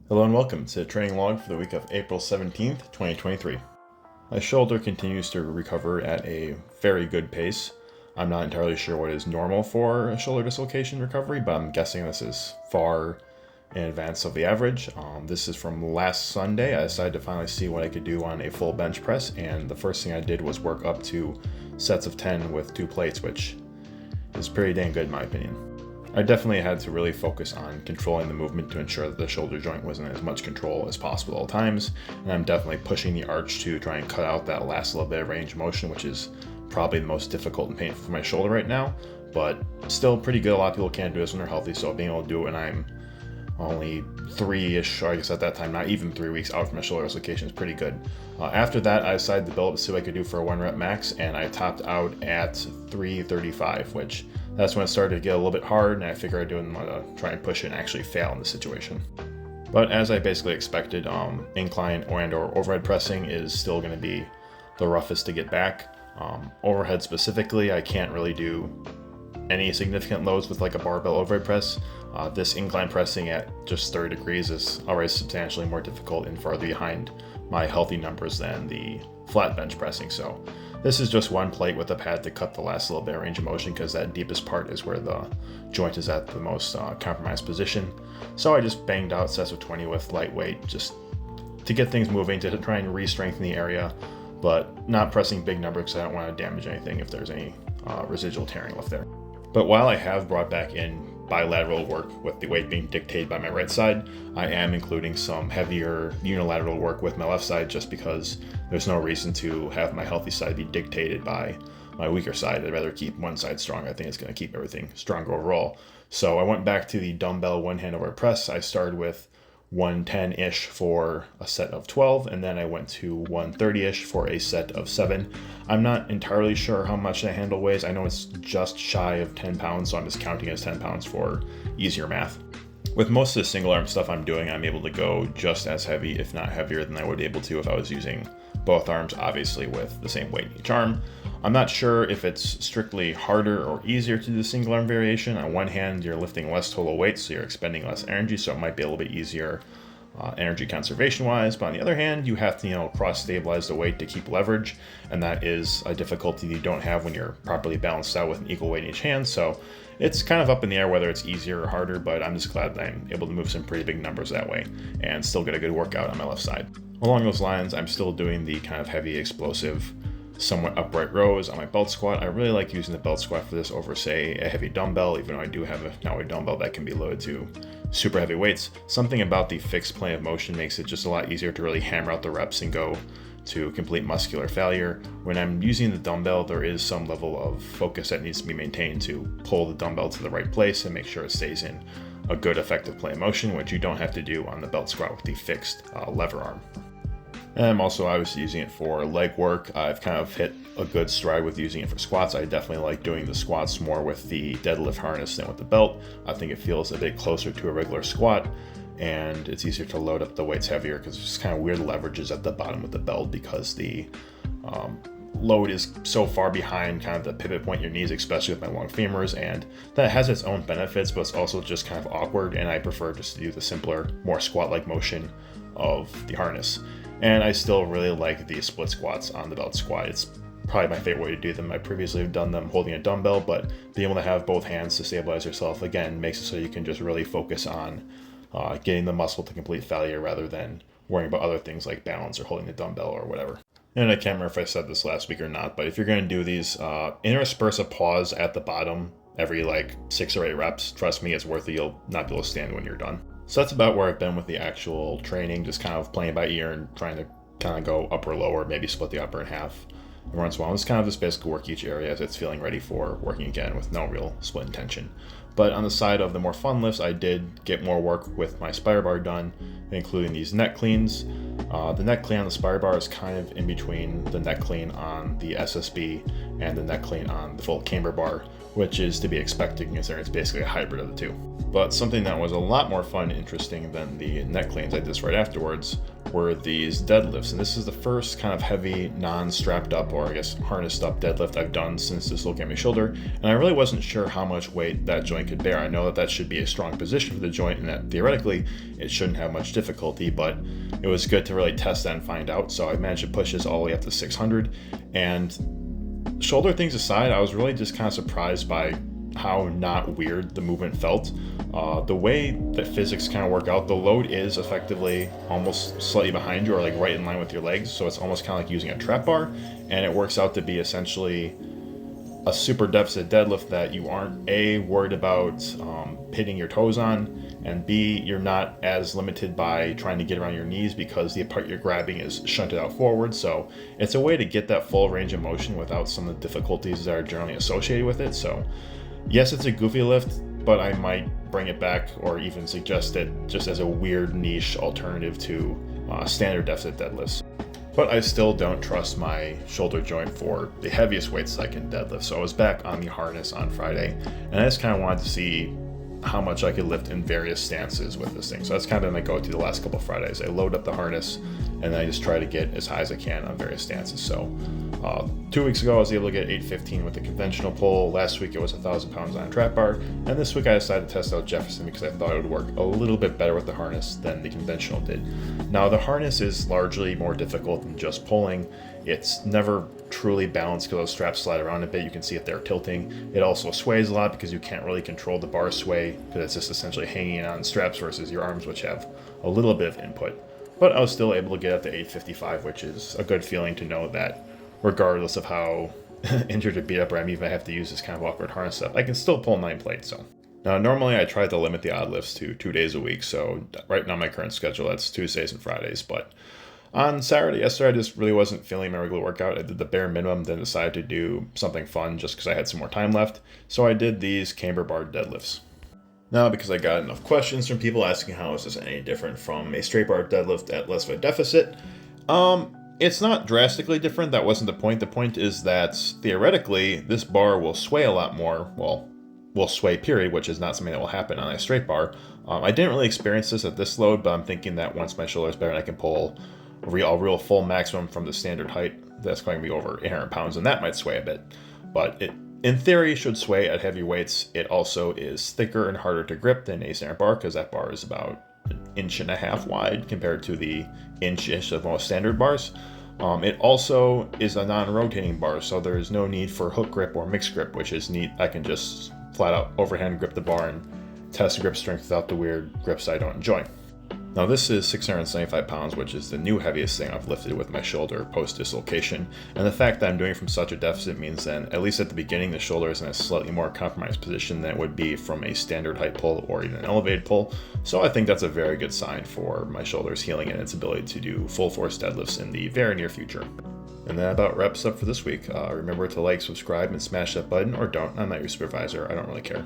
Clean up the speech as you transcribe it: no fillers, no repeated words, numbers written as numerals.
Hello and welcome to the training log for the week of April 17th, 2023. My shoulder continues to recover at a very good pace. I'm not entirely sure what is normal for a shoulder dislocation recovery, but I'm guessing this is far in advance of the average. This is from last Sunday. I decided to finally see what I could do on a full bench press, and the first thing I did was work up to sets of 10 with 2 plates, which is pretty dang good in my opinion. I definitely had to really focus on controlling the movement to ensure that the shoulder joint was in as much control as possible at all times, and I'm definitely pushing the arch to try and cut out that last little bit of range of motion, which is probably the most difficult and painful for my shoulder right now, but still pretty good. A lot of people can't do this when they're healthy, so being able to do it when I'm only 3-ish, or I guess at that time, not even 3 weeks out from my shoulder dislocation is pretty good. After that, I decided to build up to see what I could do for a 1 rep max, and I topped out at 335, which that's when it started to get a little bit hard, and I figured I didn't want to try and push it and actually fail in this situation. But as I basically expected, incline and/or overhead pressing is still going to be the roughest to get back. Overhead specifically, I can't really do any significant loads with like a barbell overhead press. This incline pressing at just 30 degrees is already substantially more difficult and farther behind my healthy numbers than the flat bench pressing. So this is just one plate with a pad to cut the last little bit of range of motion, because that deepest part is where the joint is at the most compromised position. So I just banged out sets of 20 with lightweight just to get things moving, to try and re-strengthen the area, but not pressing big numbers because I don't want to damage anything if there's any residual tearing left there. But while I have brought back in bilateral work with the weight being dictated by my right side, I am including some heavier unilateral work with my left side, just because there's no reason to have my healthy side be dictated by my weaker side. I'd rather keep one side strong. I think it's going to keep everything stronger overall. So I went back to the dumbbell one-hand overhead press. I started with 110-ish for a set of 12, and then I went to 130-ish for a set of 7. I'm not entirely sure how much the handle weighs. I know it's just shy of 10 pounds, so I'm just counting as 10 pounds for easier math. With most of the single arm stuff I'm doing, I'm able to go just as heavy, if not heavier, than I would be able to if I was using both arms, obviously with the same weight in each arm. I'm not sure if it's strictly harder or easier to do the single arm variation. On one hand, you're lifting less total weight, so you're expending less energy, so it might be a little bit easier energy conservation wise. But on the other hand, you have to cross stabilize the weight to keep leverage, and that is a difficulty you don't have when you're properly balanced out with an equal weight in each hand. So it's kind of up in the air whether it's easier or harder, but I'm just glad that I'm able to move some pretty big numbers that way and still get a good workout on my left side. Along those lines, I'm still doing the kind of heavy, explosive, somewhat upright rows on my belt squat. I really like using the belt squat for this over, say, a heavy dumbbell, even though I do have now a dumbbell that can be loaded to super heavy weights. Something about the fixed plane of motion makes it just a lot easier to really hammer out the reps and go to complete muscular failure. When I'm using the dumbbell, there is some level of focus that needs to be maintained to pull the dumbbell to the right place and make sure it stays in a good effective plane of motion, which you don't have to do on the belt squat with the fixed lever arm. And I'm also obviously using it for leg work. I've kind of hit a good stride with using it for squats. I definitely like doing the squats more with the deadlift harness than with the belt. I think it feels a bit closer to a regular squat, and it's easier to load up the weights heavier because there's kind of weird leverages at the bottom of the belt because the load is so far behind kind of the pivot point in your knees, especially with my long femurs, and that has its own benefits, but it's also just kind of awkward, and I prefer just to do the simpler, more squat-like motion of the harness. And I still really like the split squats on the belt squat. It's probably my favorite way to do them. I previously have done them holding a dumbbell, but being able to have both hands to stabilize yourself, again, makes it so you can just really focus on getting the muscle to complete failure rather than worrying about other things like balance or holding the dumbbell or whatever. And I can't remember if I said this last week or not, but if you're going to do these, intersperse a pause at the bottom every 6 or 8 reps. Trust me, it's worth it. You'll not be able to stand when you're done. So that's about where I've been with the actual training, just kind of playing by ear and trying to kind of go upper, lower, maybe split the upper in half every once in a while. It's kind of just basically work each area as it's feeling ready for working again with no real split intention. But on the side of the more fun lifts, I did get more work with my spire bar done, including these neck cleans. The neck clean on the spire bar is kind of in between the neck clean on the SSB and the neck clean on the full camber bar, which is to be expected considering it's basically a hybrid of the two. But something that was a lot more fun and interesting than the neck cleans I did right afterwards were these deadlifts. And this is the first kind of heavy, non-strapped up, or I guess harnessed up deadlift I've done since dislocating my shoulder. And I really wasn't sure how much weight that joint could bear. I know that that should be a strong position for the joint and that theoretically it shouldn't have much difficulty, but it was good to really test that and find out. So I managed to push this all the way up to 600. And shoulder things aside, I was really just kind of surprised by how not weird the movement felt. The way that physics kind of work out, the load is effectively almost slightly behind you or like right in line with your legs. So it's almost kind of like using a trap bar, and it works out to be essentially a super deficit deadlift that you aren't A, worried about hitting your toes on, and B, you're not as limited by trying to get around your knees because the part you're grabbing is shunted out forward. So it's a way to get that full range of motion without some of the difficulties that are generally associated with it. So yes, it's a goofy lift, but I might bring it back or even suggest it just as a weird niche alternative to standard deficit deadlifts. But I still don't trust my shoulder joint for the heaviest weights I can deadlift. So I was back on the harness on Friday, and I just kind of wanted to see how much I could lift in various stances with this thing. So that's kind of been my go-to the last couple of Fridays. I load up the harness and then I just try to get as high as I can on various stances. So 2 weeks ago I was able to get 815 with the conventional pull. Last week it was 1,000 pounds on a trap bar. And this week I decided to test out Jefferson because I thought it would work a little bit better with the harness than the conventional did. Now the harness is largely more difficult than just pulling. It's never truly balanced because those straps slide around a bit. You can see if they're tilting. It also sways a lot because you can't really control the bar sway because it's just essentially hanging on straps versus your arms, which have a little bit of input. But I was still able to get up to 855, which is a good feeling to know that regardless of how injured or beat up I am, even if I have to use this kind of awkward harness stuff, I can still pull 9 plates. So now normally I try to limit the odd lifts to 2 days a week. So right now my current schedule, that's Tuesdays and Fridays. But on Saturday, yesterday, I just really wasn't feeling my regular workout. I did the bare minimum, then decided to do something fun just because I had some more time left. So I did these camber bar deadlifts. Now, because I got enough questions from people asking how is this any different from a straight bar deadlift at less of a deficit, it's not drastically different. That wasn't the point. The point is that theoretically, this bar will sway a lot more. Well, will sway period, which is not something that will happen on a straight bar. I didn't really experience this at this load, but I'm thinking that once my shoulder's better and I can pull a real full maximum from the standard height, that's going to be over 800 pounds, and that might sway a bit. But it, in theory, should sway at heavy weights. It also is thicker and harder to grip than a standard bar because that bar is about 1.5 inches wide compared to the inch-ish of most standard bars. It also is a non-rotating bar, so there is no need for hook grip or mixed grip, which is neat. I can just flat out overhand grip the bar and test grip strength without the weird grips I don't enjoy. Now this is 675 pounds, which is the new heaviest thing I've lifted with my shoulder post-dislocation, and the fact that I'm doing it from such a deficit means then, at least at the beginning, the shoulder is in a slightly more compromised position than it would be from a standard height pull or even an elevated pull, so I think that's a very good sign for my shoulder's healing and its ability to do full force deadlifts in the very near future. And that about wraps up for this week. Remember to like, subscribe, and smash that button, or don't. I'm not your supervisor. I don't really care.